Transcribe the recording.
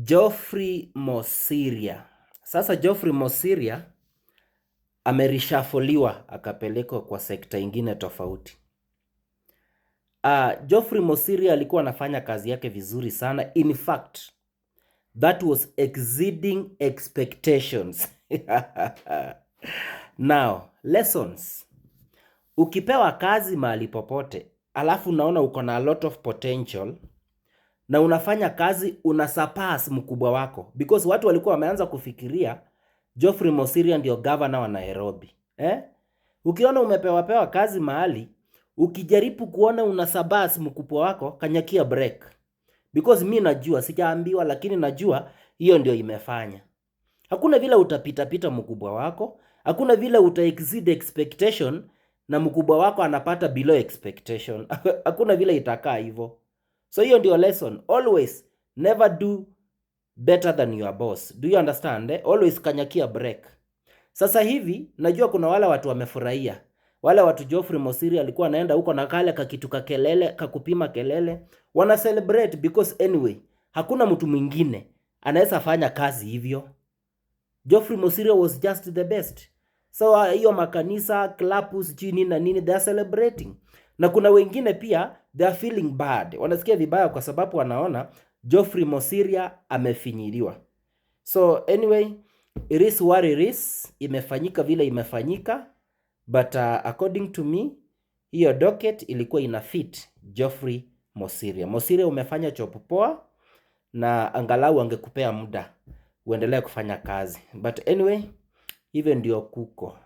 Geoffrey Mosiria. Sasa Geoffrey Mosiria amerishafoliwa akapelekwa kwa sekta ingine tofauti. Geoffrey Mosiria alikuwa anafanya kazi yake vizuri sana. In fact, that was exceeding expectations. Now, lessons. Ukipewa kazi mahali popote, alafu unaona uko na a lot of potential, na unafanya kazi unasurpass mkubwa wako, because watu walikuwa wameanza kufikiria Geoffrey Mosiria ndio governor wa Nairobi. Ukiona umepewa kazi mahali, ukijaribu kuona unasurpass mkubwa wako, kanyakia break. Because mi najua, sijaambiwa lakini najua hiyo ndio imefanya. Hakuna vile utapita mkubwa wako, hakuna vile exceed expectation na mkubwa wako anapata below expectation. Hakuna vile itakaa hivyo. So hiyo ndio lesson. Always never do better than your boss. Do you understand? Always kanyakia break. Sasa hivi najua kuna wale watu wamefurahia. Wale watu Geoffrey Mosiria alikuwa anaenda huko na kale kakitu kakelele, kakupima kelele, wana celebrate because anyway, hakuna mtu mwingine anaweza fanya kazi hivyo. Geoffrey Mosiria was just the best. So hiyo makanisa, clubs, chini na nini, they are celebrating. Na kuna wengine pia they are feeling bad. Wanasikia vibaya kwa sababu wanaona Geoffrey Mosiria amefinyiliwa. So anyway, it is what it is. Imefanyika vile imefanyika. But according to me, hiyo docket ilikuwa ina fit Geoffrey Mosiria. Mosiria umefanya job poa na angalau angekupea muda uendelee kufanya kazi. But anyway, hivyo ndio kuko.